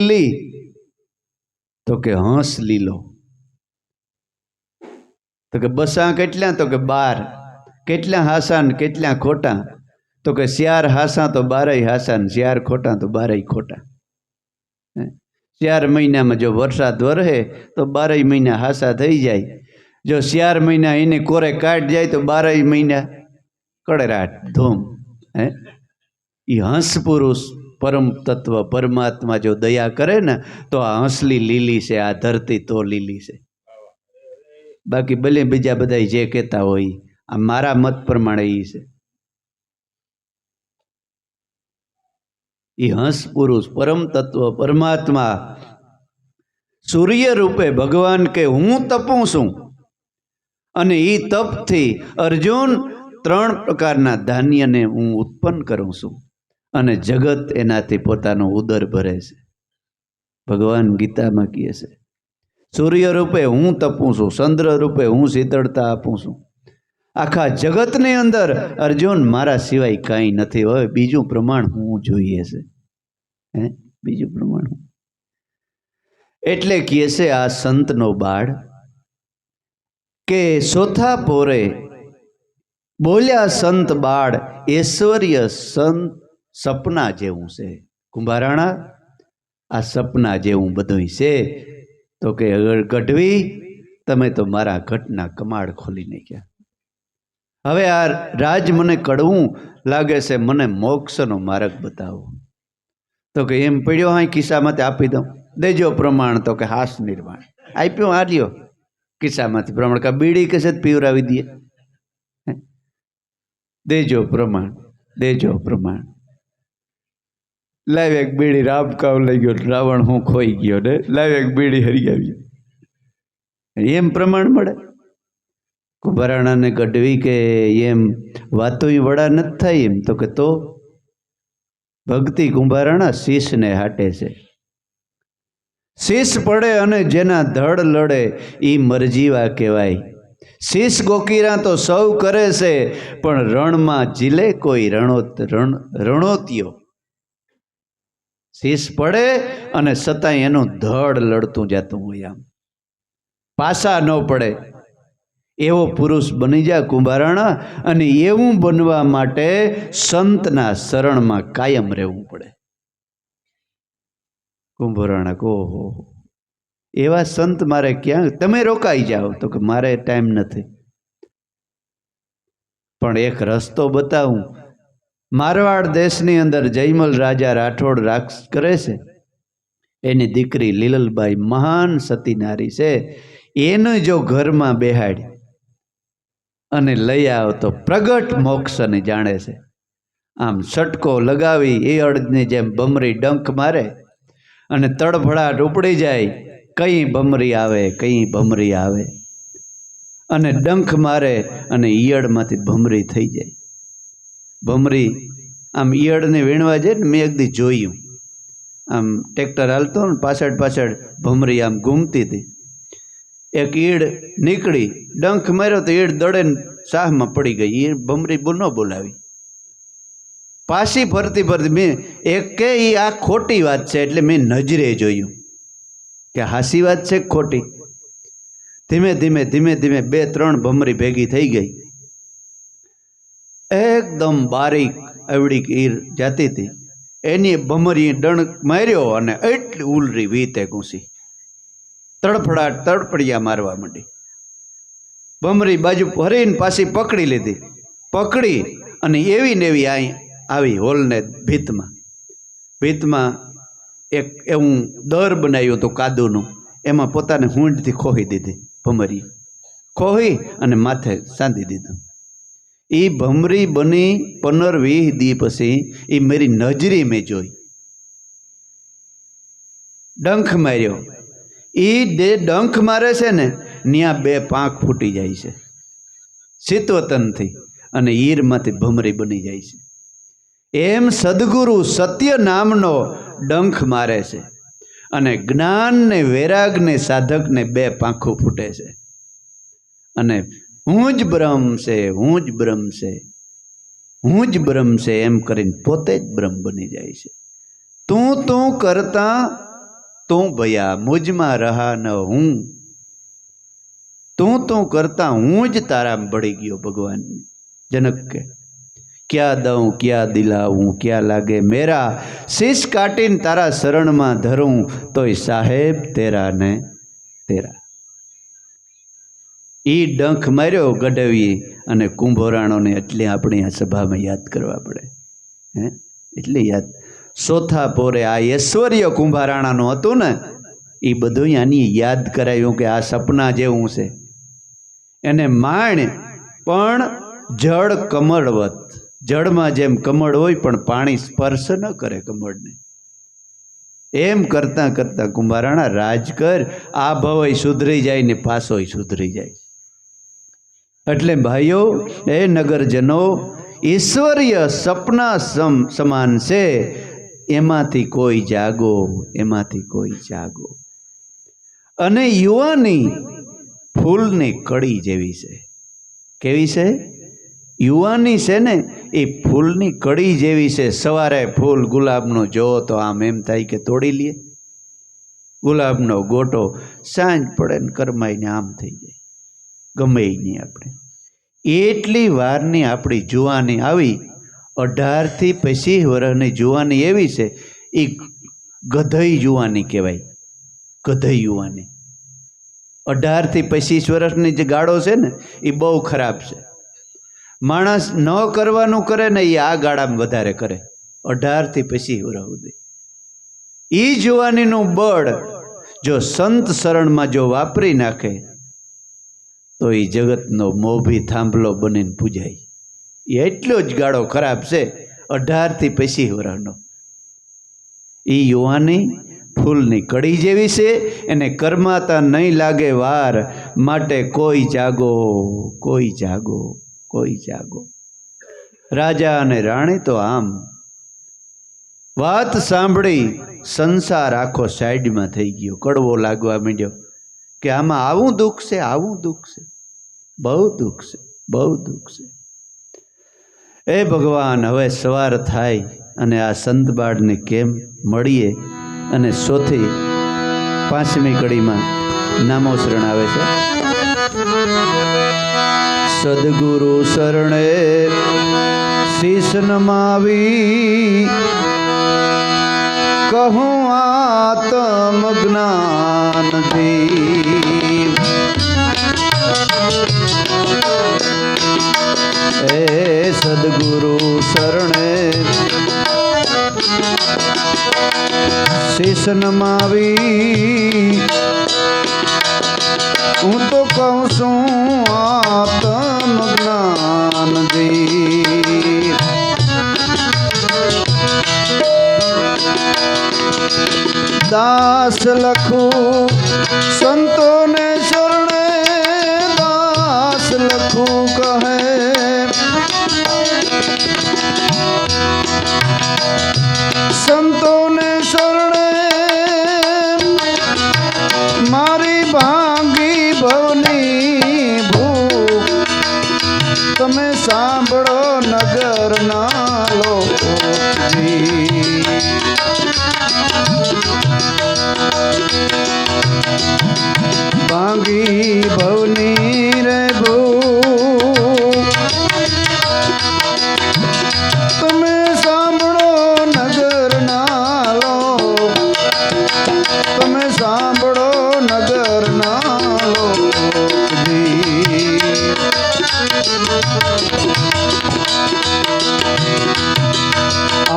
લીલી તો કે હંસ લીલો, તો કે બસા કેટલા તો કે 12, કેટલા હાસા ને કેટલા ખોટા તો કે 4 હાસા તો 12 હાસા ને 4 ખોટા તો 12 ખોટા। 4 મહિનામાં જો વરસાદ વરસે તો 12 મહિના હાસા થઈ જાય, જો 4 મહિના એને કોરે કાઢ જાય તો 12 મહિના કડરાટ ધૂમ। એ હંસ પુરુષ પરમ તત્વ પરમાત્મા જો દયા કરે ને તો આ હંસલી લીલી છે, આ ધરતી તો લીલી છે। બાકી ભલે બીજા બધા જે કહેતા હોય, આ મારા મત પ્રમાણે એ છે। એ હંસ પુરુષ પરમ તત્વ પરમાત્મા સૂર્ય રૂપે ભગવાન કે હું તપું છું, અને એ તપથી અર્જુન 3 પ્રકારના ધાન્યને હું ઉત્પન્ન કરું છું, અને જગત એનાથી પોતાનો ઉદર ભરે છે। ભગવાન ગીતામાં કહે છે સૂર્ય રૂપે હું તપું છું, ચંદ્ર રૂપે હું શીતળતા આપું છું। આખા જગતની અંદર અર્જુન મારા સિવાય કાંઈ નથી, હવે બીજું પ્રમાણ હું જોઈએ છે, બીજું પ્રમાણ। એટલે કહે છે આ સંતનો બાળ કે ચોથા પોરે બોલ્યા સંત બાળ ઐશ્વર્ય સંત સપના જેવું છે। કુંભારાણા આ સપના જેવું બધું છે, તો કે ગઢવી તમે તો મારા ઘટના કમાડ ખોલી નાખ્યા। હવે આ રાજ મને કડવું લાગે છે, મને મોક્ષનો માર્ગ બતાવો। તો કે એમ પડ્યો હા ખિસ્સામાંથી આપી દઉં, દેજો પ્રમાણ તો કે હાસ નિર્માણ આપ્યો, આર્યો ખિસ્સામાંથી પ્રમાણ કા બીડી કશે પીવરાવી દે, દેજો પ્રમાણ દેજો પ્રમાણ। લાવ એક બીડી, રામ કાવ લઈ ગયો, રાવણ હું ખોઈ ગયો ને, લાવ એક બીડી હરિયાવી, એમ પ્રમાણ મળે। કુંભારાણાને ગઢવી કે એમ વાતો વડા નથી થાય એમ, તો કે તો ભક્તિ કુંભારાણા શીશને હાટે છે। શીશ પડે અને જેના ધડ લડે એ મરજીવા કહેવાય। શીશ ગોકીરા તો સૌ કરે છે, પણ રણમાં જીલે કોઈ રણોતિયો। શીશ પડે અને છતાંય એનું ધડ લડતું જતું હોય, આમ પાસા ન પડે એવો પુરુષ બની જાય કુંભારાણા। અને એવું બનવા માટે સંતના શરણમાં કાયમ રહેવું પડે। કુંભારાણા કહો એવા સંત મારે ક્યાં, તમે રોકાઈ જાઓ, તો કે મારે ટાઈમ નથી, પણ એક રસ્તો બતાવું। મારવાડ દેશની અંદર જયમલ રાજા રાઠોડ રાક્ષ કરે છે, એની દીકરી લીલલબાઈ મહાન સતી નારી છે, એને જો ઘરમાં બેહાડી અને લઈ આવો તો પ્રગટ મોક્ષને જાણે છે। આમ છટકો લગાવી એ અડદની જેમ ભમરી ડંખ મારે અને તડફડાટ ઉપડી જાય, કઈ ભમરી આવે કઈ ભમરી આવે, અને ડંખ મારે અને ઈયળમાંથી ભમરી થઈ જાય। ભમરી આમ ઈયળને વીણવા જાય ને, મેં એક દી જોયું, આમ ટ્રેક્ટર હાલતો ને પાછળ પાછળ ભમરી આમ ઘૂમતી હતી, એક ઈડ નીકળી, ડંખ માર્યો તો ઈડ દડે શાહમાં પડી ગઈ, એ ભમરી ન બોલાવી, પાછી ફરતી ફરતી મેં એક કે આ ખોટી વાત છે, એટલે મેં નજરે જોયું કે હાસી વાત છે ખોટી। ધીમે ધીમે ધીમે ધીમે 2-3 ભમરી ભેગી થઈ ગઈ, એકદમ બારીક એવડી ઈર જાતી હતી, એની ભમરી ડંખ માર્યો અને એટલી ઉલરી વીતે ઘૂસી, તડફડાટ તડપડિયા મારવા માંડી। ભમરી બાજુ ફરીને પાછી પકડી લીધી, પકડી અને એવી ને એવી આવી હોલને ભીતમાં એક એવું દર બનાવ્યું હતું કાદુનું, એમાં પોતાને હૂંઢથી ખોહી દીધી ભમરી, ખોહી અને માથે સાંધી દીધું। એ ભમરી બની 15-20 દી પછી એ મારી નજરી મેં જોઈ, ડંખ માર્યો, એ ડંખ મારે છે ને ત્યાં 2 પાંખ ફૂટી જાય છે શીતવતનથી, અને ઈરમાંથી ભમરી બની જાય છે। એમ સદગુરુ સત્ય નામનો ડંખ મારે છે, અને જ્ઞાન ને વૈરાગને સાધકને 2 પાંખો ફૂટે છે, અને હું જ બ્રહ્મ છે, હું જ બ્રહ્મ છે, હું જ બ્રહ્મ છે એમ કરીને પોતે જ બ્રહ્મ બની જાય છે। તું કરતા તું ભયા મુજમાં રહા ન હું, તું કરતા હું જ તારામાં ભળી ગયો. ભગવાન જનક કે ક્યાં દઉં ક્યાં દિલાવું, ક્યાં લાગે મેરા, શીશ કાટીને તારા શરણમાં ધરું, તોય સાહેબ તેરા ને તેરા. ઈ ડંખ માર્યો ગઢવી અને કુંભોરાણોને, એટલે આપણે આ સભામાં યાદ કરવા પડે. એટલે યાદ ચોથા પોરે આ ઐશ્વર્ય કુંભારાણાનું હતું ને, એ બધું આની યાદ કરાયું કે આ સપના જેવું છે. એને માણ પણ જળ કમળવત, જળમાં જેમ કમળ હોય પણ પાણી સ્પર્શ ન કરે કમળને, એમ કરતાં કરતાં કુંભારાણા રાજ કર, આ ભવય સુધરી જાય ને પાછોય સુધરી જાય. એટલે ભાઈઓ એ નગરજનો, ઈશ્વરીય સપના સમાન છે. એમાંથી કોઈ જાગો, એમાંથી કોઈ જાગો. અને યુવાની ફૂલની કડી જેવી છે. કેવી છે? યુવાની છે ને એ ફૂલની કડી જેવી છે. સવારે ફૂલ ગુલાબનો જો તો આમ એમ થાય કે તોડી લઈએ, ગુલાબનો ગોટો સાંજ પડે ને કરમાઈને આમ થઈ જાય, ગમે નહીં આપણે. એટલી વારની આપણી જુવાની આવી. 18 થી 25 વર્ષની જુવાની એવી છે, એ ગધઈ જુવાની કહેવાય. ગધઈ યુવાની 18 થી 25 વર્ષની જે ગાળો છે ને, એ બહુ ખરાબ છે. માણસ ન કરવાનું કરે ને એ આ ગાળામાં વધારે કરે. 18 થી 25 વર્ષ સુધી એ જુવાનીનું બળ જો સંત શરણમાં જો વાપરી નાખે તો એ જગતનો મોભી થાંભલો બનીને પૂજાય. એટલો જ ગાળો ખરાબ છે 18 થી 25 વર્ષનો. એ યુવાની ફૂલની કડી જેવી છે, એને કરમાતા નહીં લાગે વાર, માટે કોઈ જાગો, કોઈ જાગો, કોઈ જાગો. રાજા અને રાણી તો આમ વાત સાંભળી સંસાર આખો સાઈડમાં થઈ ગયો, કડવો લાગવા માંડ્યો કે આમાં આવું દુઃખ છે, આવું દુઃખ છે, બહુ દુઃખ છે, બહુ દુઃખ છે. એ ભગવાન, હવે સવાર થાય અને આ સંતબાળને કેમ મળીએ. અને ચોથી 5મી કડીમાં નામો શરણ આવે છે. સદગુરુ શરણે શીશ નમાવી, કહું આત્મ જ્ઞાનથી. એ સદગુરુ શરણે શીશ નમાવી, હું તો કહું છું આત્મ જ્ઞાનથી. દાસ લખું સંતોને શરણે, દાસ લખું કહે, સંતોને શરણે મારી ભાંગી ભવની ભૂખ. તમે સાંભળો નગરના લોકોજી, ભાંગી ભવની રે ભૂખ. તમે સાંભળો નગરના લોક, તમે સાંભળો નગરના લોકજી.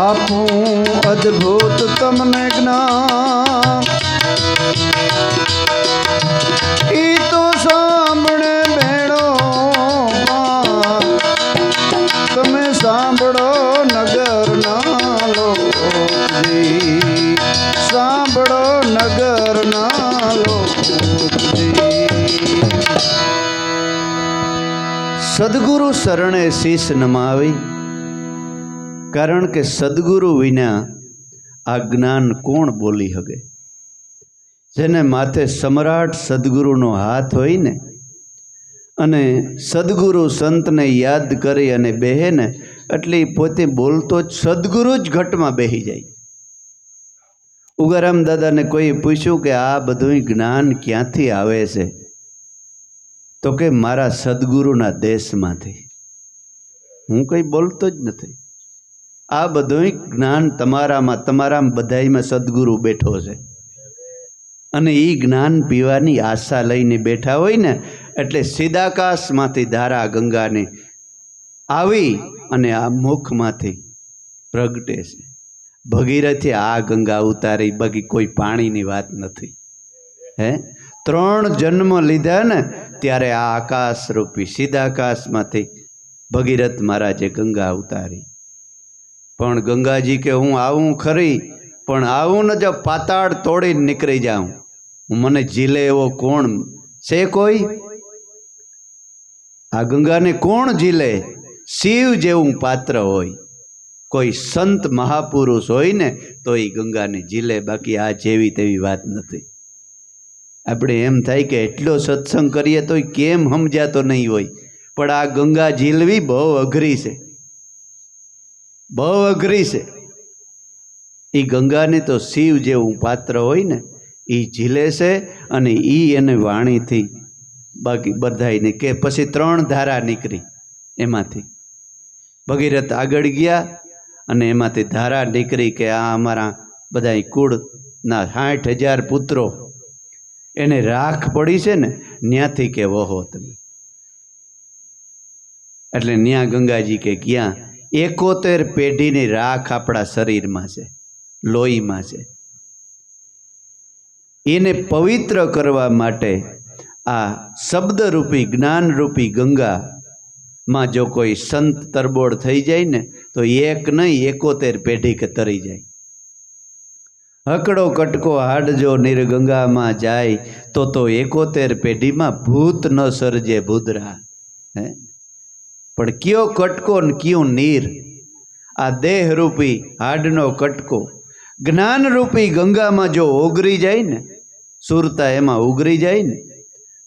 આપું અદ્ભુત તમને જ્ઞાન, ઈ તો સાંભળે બેડો પાર. તમે સાંભળો નગરના લોકજી, સાંભળો નગરના લોકજી. સદગુરુ શરણે શીશ નમાવી, કારણ કે સદગુરુ વિના આ જ્ઞાન કોણ બોલી શકે? જેને માથે સમ્રાટ સદગુરુનો હાથ હોય ને, અને સદગુરુ સંતને યાદ કરી અને બેહે ને, એટલે પોતે બોલતો જ સદગુરુ જ ઘટમાં બેહી જાય. ઉગારામ દાદાને કોઈ પૂછ્યું કે આ બધું જ્ઞાન ક્યાંથી આવે છે, તો કે મારા સદગુરુના દેશમાંથી. હું કંઈ બોલતો જ નથી. આ બધું જ્ઞાન તમારામાં બધામાં સદગુરુ બેઠો છે, અને એ જ્ઞાન પીવાની આશા લઈને બેઠા હોય ને, એટલે સીધાકાશમાંથી ધારા ગંગાની આવી અને આ મુખમાંથી પ્રગટે છે. ભગીરથે આ ગંગા ઉતારી, બાકી કોઈ પાણીની વાત નથી. 3 જન્મ લીધા ને ત્યારે આ આકાશ રૂપી સીધાકાશમાંથી ભગીરથ મહારાજે ગંગા ઉતારી. પણ ગંગાજી કે હું આવું ખરી, પણ આવું ને જો પાતાળ તોડીને નીકળી જાઉં, મને ઝીલે એવો કોણ છે? કોઈ આ ગંગાને કોણ ઝીલે? શિવ જેવું પાત્ર હોય, કોઈ સંત મહાપુરુષ હોય ને તો એ ગંગાને ઝીલે, બાકી આ જેવી તેવી વાત નથી. આપણે એમ થાય કે એટલો સત્સંગ કરીએ તો કેમ સમજાતો નહીં હોય, પણ આ ગંગા ઝીલવી બહુ અઘરી છે, બહુ અઘરી છે. એ ગંગાને તો શિવ જેવું પાત્ર હોય ને એ ઝીલે છે, અને એ એને વાણીથી બાકી બધાઈને કે પછી 3 ધારા નીકળી. એમાંથી ભગીરથ આગળ ગયા અને એમાંથી ધારા નીકળી કે આ અમારા બધા કુળના 60,000 પુત્રો એને રાખ પડી છે ને, ત્યાંથી કે વહો તમે. એટલે ન્યા ગંગાજી કે ક્યાં 71 પેઢીની રાખ આપણા શરીરમાં છે, લોહીમાં છે. એને પવિત્ર કરવા માટે આ શબ્દરૂપી જ્ઞાનરૂપી ગંગામાં જો કોઈ સંત તરબોળ થઈ જાય ને તો એક નહીં 71 પેઢી કે તરી જાય. હકડો કટકો હાડ જો નિર્ગંગામાં જાય તો 71 પેઢીમાં ભૂત ન સર્જે ભૂદરા. પણ કયો કટકો ને કયું નીર? આ દેહરૂપી હાડનો કટકો જ્ઞાનરૂપી ગંગામાં જો ઓગરી જાય ને, સુરતા એમાં ઉગરી જાય ને,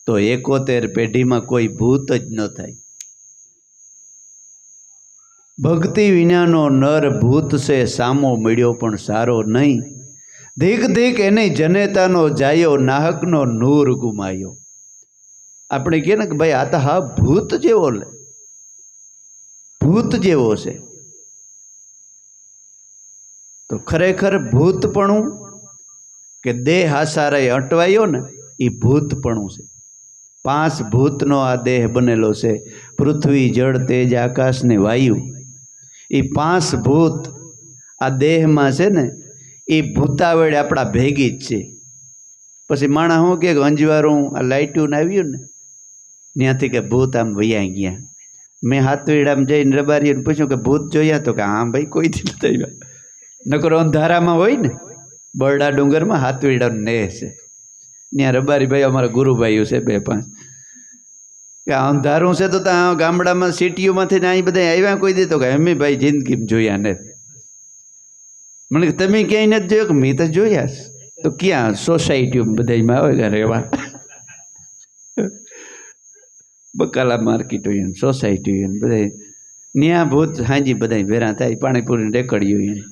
તો 71 પેઢીમાં કોઈ ભૂત જ ન થાય. ભક્તિ વિનાનો નર ભૂત છે, સામો મળ્યો પણ સારો નહીં. ધીક ધીક એની જનેતાનો જાયો, નાહકનો નૂર ગુમાયો. આપણે કહે ને કે ભાઈ આ તો હા ભૂત જેવો લે, ભૂત જેવો છે. તો ખરેખર ભૂતપણું કે દેહ આસારે અટવાયો ને એ ભૂતપણું છે. 5 ભૂતનો આ દેહ બનેલો છે, પૃથ્વી જળ તેજ આકાશ ને વાયુ. એ 5 ભૂત આ દેહમાં છે ને, એ ભૂતાવળ આપણા ભેગી જ છે. પછી માણસ શું કે અંજવારું આ લાઇટ્યું ને આવ્યું ને ત્યાંથી કે ભૂત આમ વૈયા ગયા. મેં હાથવીડામાં જઈને રબારીને પૂછ્યું કે ભૂત જોયા? તો કે હા ભાઈ કોઈથી નથી આવ્યા. નકરો અંધારામાં હોય ને, બરડા ડુંગરમાં હાથવીડાનો નેહ છે, ત્યાં રબારી ભાઈ અમારા ગુરુભાઈઓ છે 2-5 કે અંધારું છે તો ત્યાં ગામડામાં સિટીઓમાંથી ને અહીં બધા આવ્યા કોઈ દે? તો કે અમે ભાઈ જિંદગીમાં જોયા ને. મને કે તમે ક્યાંય નથી જોયો? કે મેં તો જોયા. તો ક્યાં? સોસાયટીઓમાં બધામાં આવે કે રહેવા, બકાલા માર્કેટ હોય ને સોસાયટી હોય ને બધા ન્યા ભૂત હાજી બધા ભેરા થાય, પાણીપુરી રેકડ્યું હોય.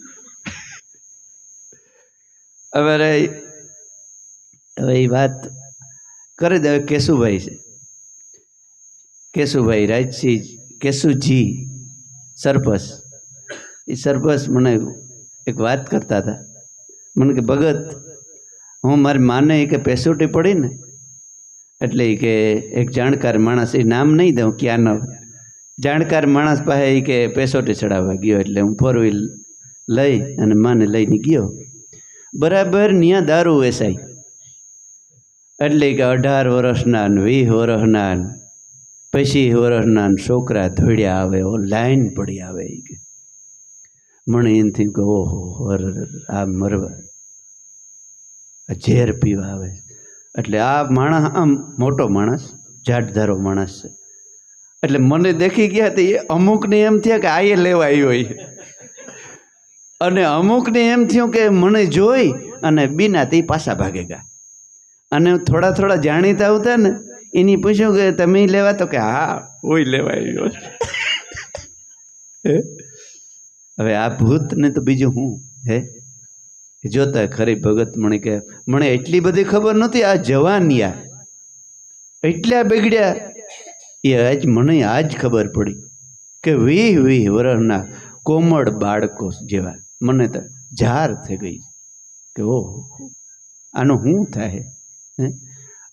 હવે એ વાત કરે દે. કેશુભાઈ છે, કેશુભાઈ રાજસિંહ કેશુજી સરપસ. એ સરપસ મને એક વાત કરતા હતા. મને કે ભગત હું મારી માને કે પેસોટી પડી ને એટલે કે એક જાણકાર માણસ, એ નામ નહીં દઉં ક્યાં ન, જાણકાર માણસ પાસે એ કે પેસોટી ચડાવવા ગયો. એટલે હું 4 વ્હીલ લઈ અને માને લઈને ગયો. બરાબર ત્યાં દારૂ વેચાય. એટલે કે 18 વર્ષના 20 વર્ષના 25 વર્ષના છોકરા ધોળ્યા આવે, લાઈન પડી આવે. કે મને એમથી કહો ઓહો આ મરવા ઝેર પીવા આવે. એટલે આ માણસ આમ મોટો માણસ, જાટધારો માણસ છે. એટલે મને દેખી ગયા તો એ અમુકને એમ થયા કે આ એ લેવા આવ્યો હોય, અને અમુકને એમ થયું કે મને જોઈ અને બીના તે પાછા ભાગે ગયા. અને થોડા થોડા જાણીતા આવતા ને એની પૂછ્યું કે તમે લેવા? તો કે હા ઓય લેવા આવ્યો. હવે આ ભૂત ને તો બીજું હું હે જોતા ખરી ભગત મને કે મને એટલી બધી ખબર નહોતી, આ જવાનિયા એટલા બગડ્યા એ આજ મને આજ ખબર પડી કે 20 વર્ષના કોમળ બાળકો જેવા મને તો ઝાર થઈ ગઈ કે ઓહો આનું શું થાય હે.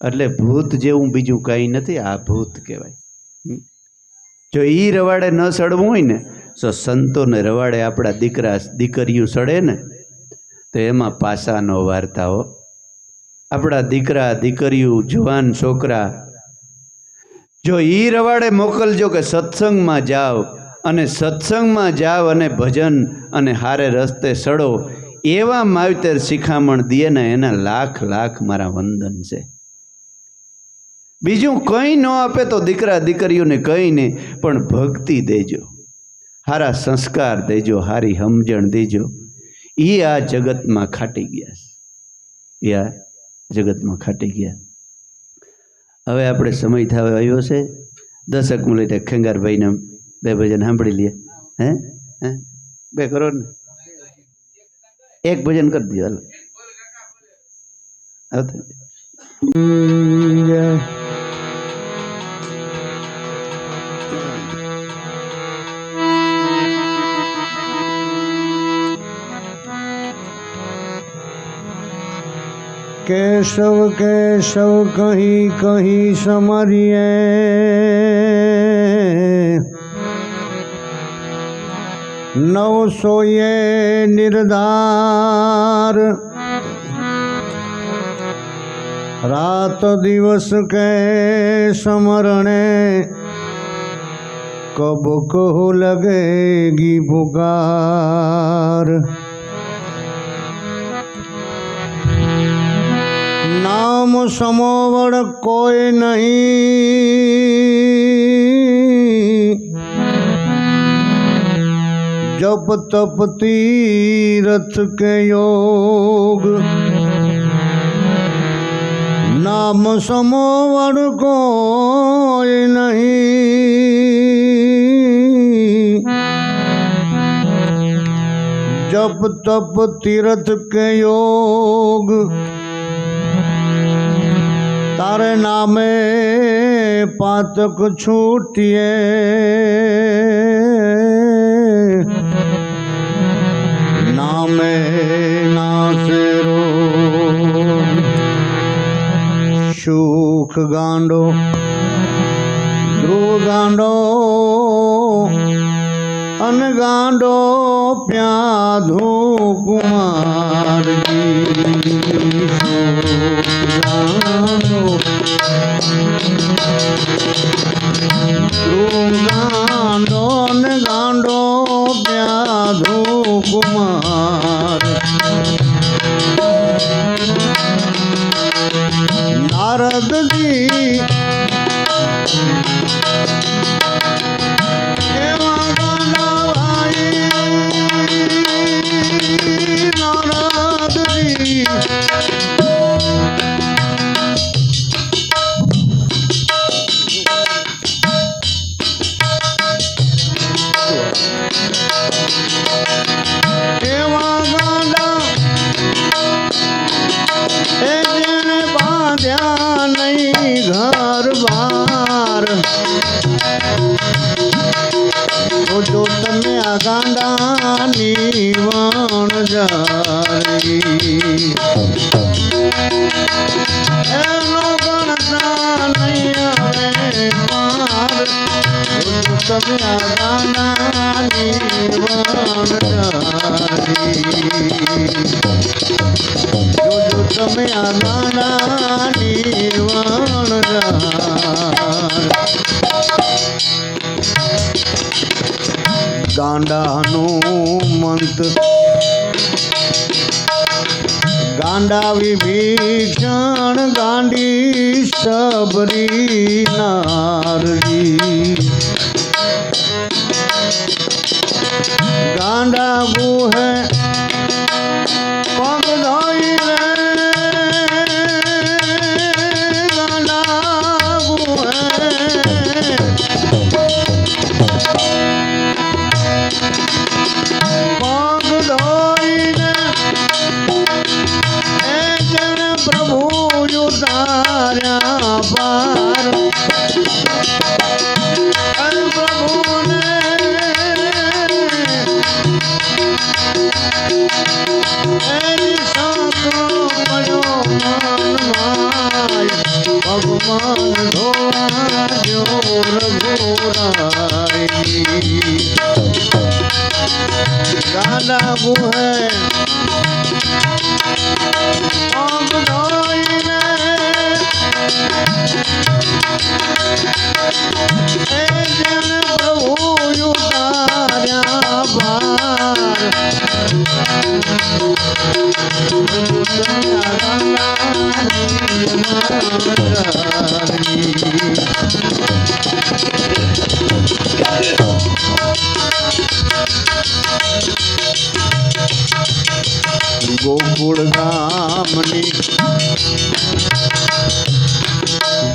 એટલે ભૂત જેવું બીજું કંઈ નથી, આ ભૂત કહેવાય. જો એ રવાડે ન સડવું હોય ને તો સંતોને રવાડે આપણા દીકરા દીકરીઓ સડે ને તો એમાં પાસા ન વારતા હો. આપણા દીકરા દીકરીઓ જવાન છોકરા જો એ રવાડે મોકલજો કે સત્સંગમાં જાઓ અને સત્સંગમાં જાઓ અને ભજન અને હારે રસ્તે સડો, એવા માવતર શિખામણ દે ને એના લાખ લાખ મારા વંદન છે. બીજું કંઈ ન આપે તો દીકરા દીકરીઓને કંઈ નહીં, પણ ભક્તિ દેજો, સારા સંસ્કાર દેજો, સારી સમજણ દેજો. એ આ જગતમાં ખાટી ગયા છે, એ આ જગતમાં ખાટી ગયા. હવે આપણે સમય થવા આવ્યો છે, 10 મિનિટે ખેંગારભાઈને 2 ભજન સાંભળી લઈએ. હે હે 2 કરો ને, 1 ભજન કરી દો. હાલો केशव केशव कहीं कहीं समरिए, नव सोये निर्धार, रात दिवस के समरणे, कब को लगेगी पुकार। नाम समोवड़ कोई नहीं, जप तप तीरथ के योग। नाम समोवड़ कोई नहीं, जप तप तीरथ के योग। तारे नामे पातक छूटिए, नामे नासे रोग। सुख गांडो ध्रुव गांडो, अन गांडो प्याधो कुमार जी। गांडो न गांडो प्याधो कुमार। नारद जी नारद जी घर बार जो तने आ गांडा नीवण जारी। एनो गणता नहीं आवे पार, जो तने आ गांडा नीवण जारी। जो तने आ गांडा नीवण जारी। गांडानो मंत्र गांडा विभीषण गांडी सबरी नारजी। गांडा बूहे पग धोई रे, गांडा बूहे पग धोई रे, प्रभु उतार्या पार प्रभु ने भगवान धोआ जो रघुराई गाना वो है प्रभु उतार्या पार गोकुल गामनी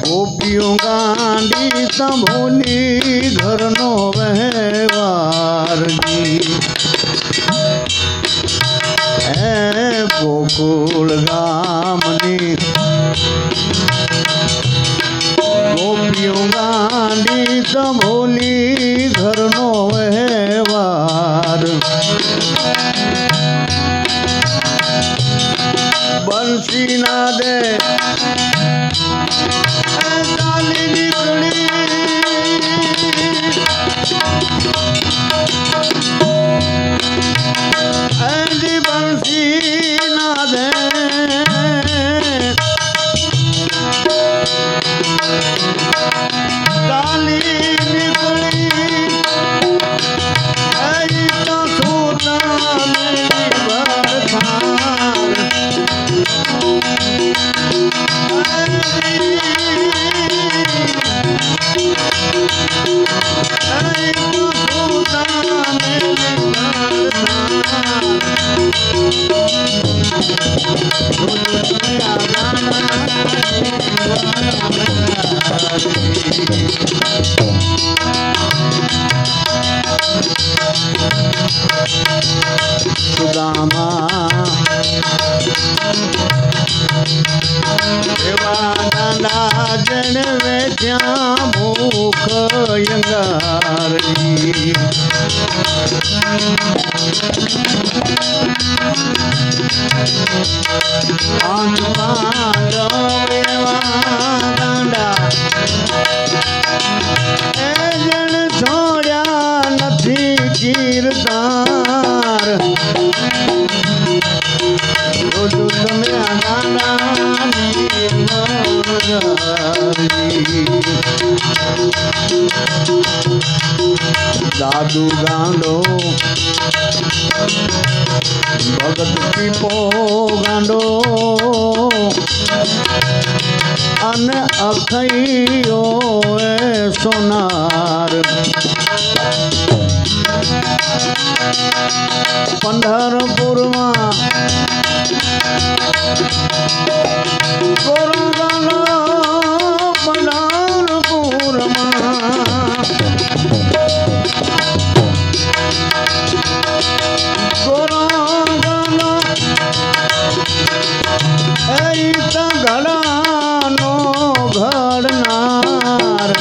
गोपियों गांडी तंभोनी घर नो व्यवहार गोकुल गामनी गोपियों गांडी तंभोनी घर नो व्यवहार बंसी ना दे काली निकली ऐसी बंसी ना दे काली निकली ऐसी तो सूता मेरी बरसार सुदामा देवानंदा जन वेद्या भूख यंगारी देवानंदा जन छोड़ा नथी कीर्तार दादू गांडो भगत पीपो गांडो अन अखइयो सोनार पंढरपुर में गोरगानो पंढरपुर में गोरगानो ऐसा घड़ानो घड़नार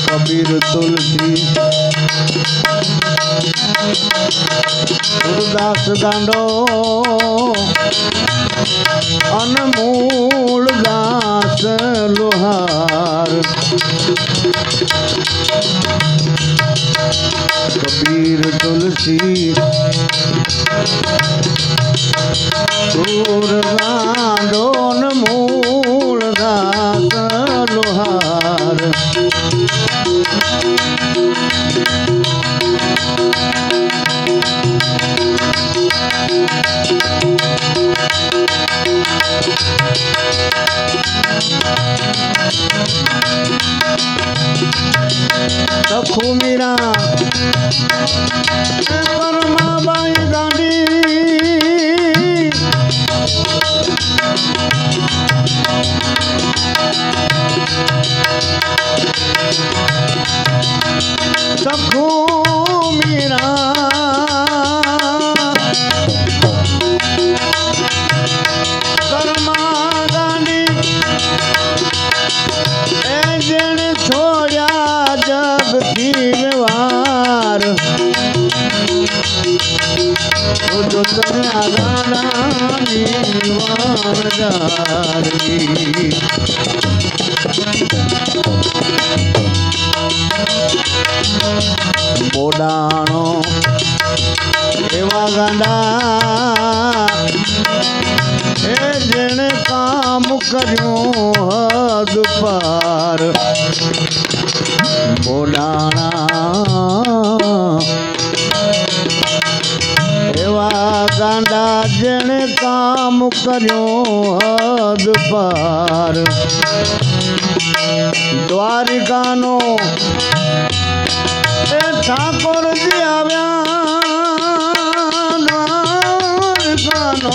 कबीर तुलसी गुरुदास गांडो अनमोल दास लोहार कबीर तुलसी गुरुदास अनमोल दास लोहार सखू मीरा परमा बाई गांडी જારી બોડાણો એવા ગાંડા એ જેણે કામ કર્યું હદ પાર બોડાણા એવા ગાંડા જેણે કામ કર્યું હદ પાર દ્વારિકાનો એ ઠાકોરજી આવ્યા દ્વારકાનો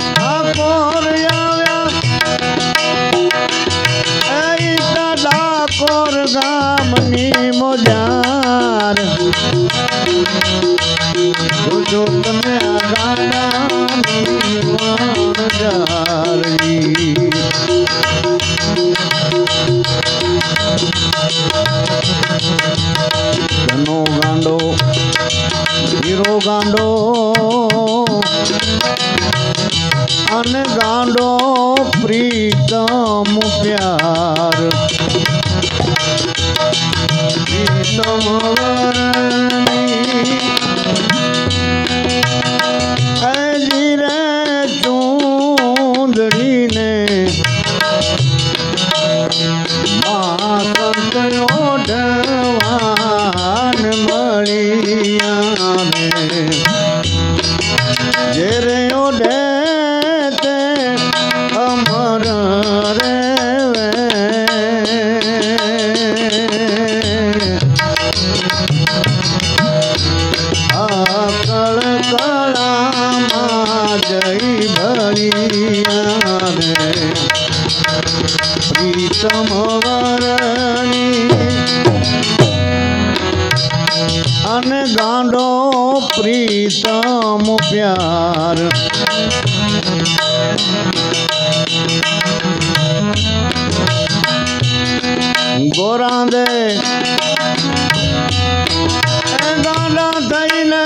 ઠાકોર આવ્યા એ ડાકોર ગામની મોજાર જો તમે આ ગાડાની વણજારી ઘનો ગાંડો હીરો ગાંડો અને ગાંડો પ્રીતમ પ્યાર પ્રીતમ વરની હજી રે ચૂંદડીને ઓઢવાન મળિયાને જે રે ઓઢે તે અમર રે કળ કળામાં જઈ ભળિયાને પ્રીતમ વરણી અને ગાંડો પ્રીતમ પ્યાર ગોરાંદે ગાંડા થઈને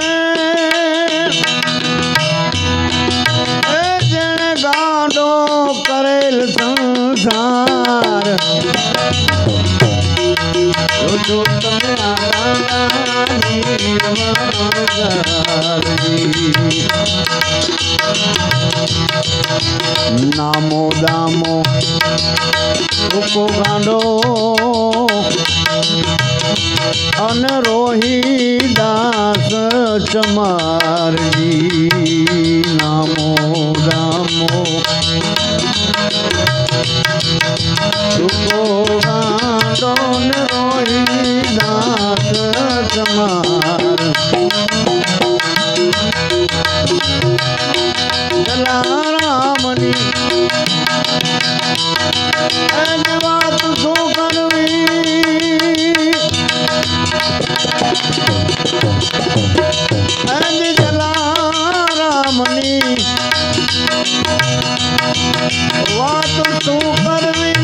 જેણે ગાંડો કરેલ સંસાર જો તમે નામો દામો રૂપો ગાંડો અને રોહિદાસ ચમારજી નામો દામો રૂપો ગાંડો ને રોહિદાસ ચમાર જલારામની એની વાત શું કરવી એની જલારામની વાત શું કરવી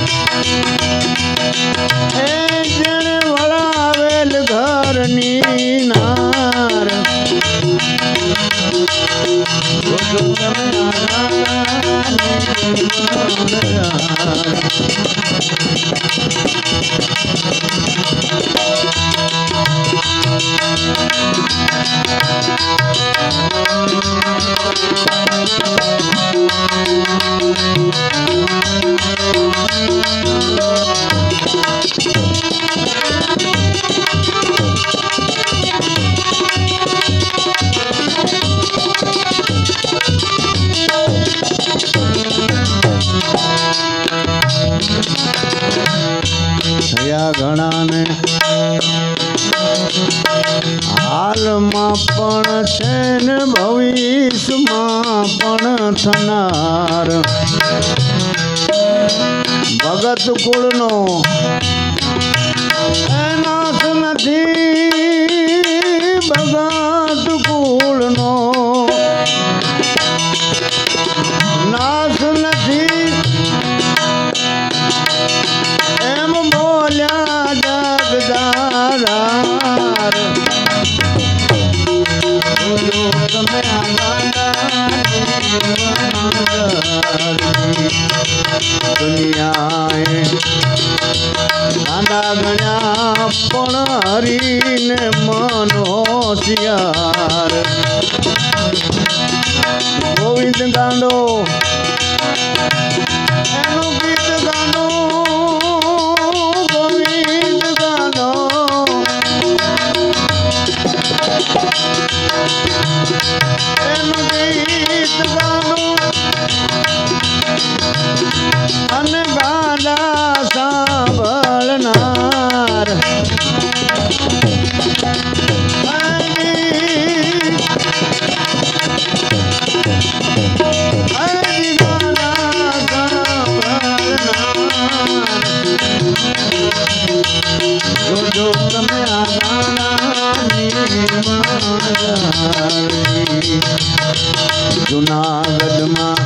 એ જેણે વળાવેલ ઘરની નાર થયા ઘણાને હાલમાં પણ છે ને ભવિષ્યમાં પણ થનાર ભગત કુળનો નાશ નથી ભગત કુળનો નાશ નથી એમ બોલ્યા જગદારા પણ હરીને મન હોશિયાર ગોવિંદ ગાંડો એનું ગીત ગાંડો ગોવિંદ ગાંડો એનું ગીત ગાંડો અને ગાંડા સાંભળનાર જો તમે આ જુનાગઢમાં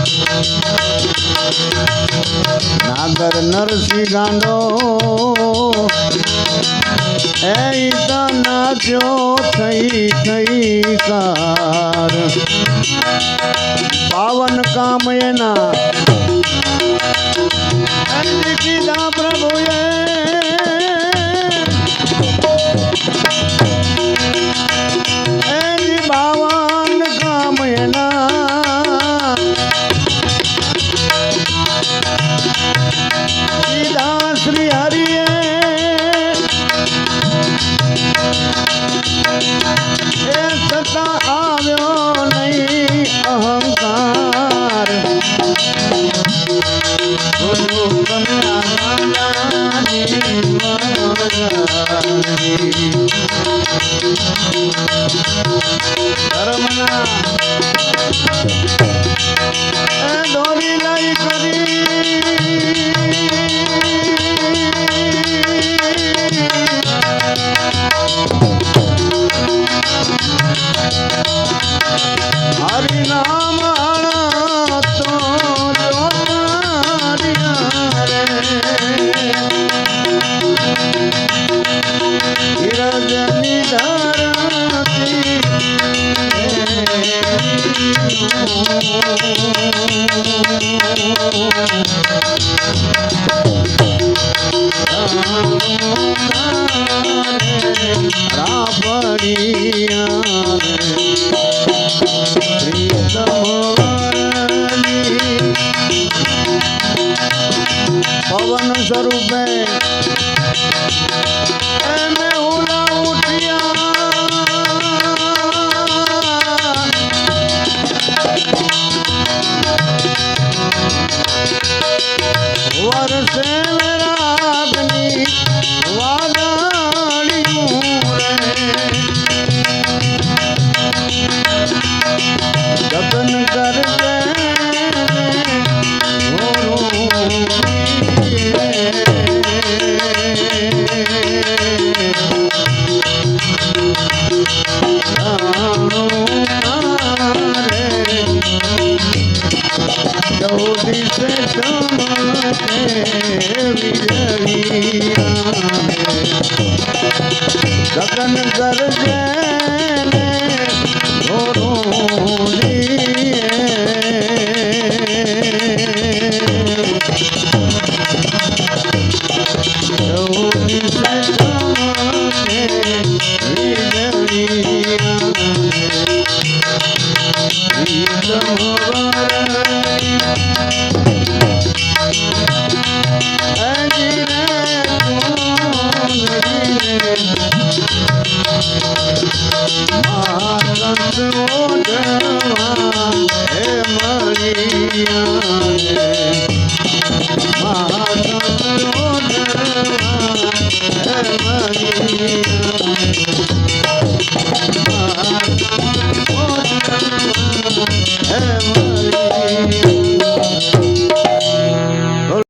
નાગર નરસિંહ ગાંડો એ તો નાચ્યો થઈ કાર પાવન કામ એના કીધા પ્રભુએ બાવન કામ એના કીધા શ્રી હરિએ એ છતાં આવ્યો નહીં અહંકાર ધર્મના દોરી લઈ કરી હરિનામ તો રજની ધરતી પવન સ્વરૂપે એમે ઉલા ઉઠ્યા વરસે રાગની વાદળિયું રે જતન કરજે ગગન ગરજે વીજળી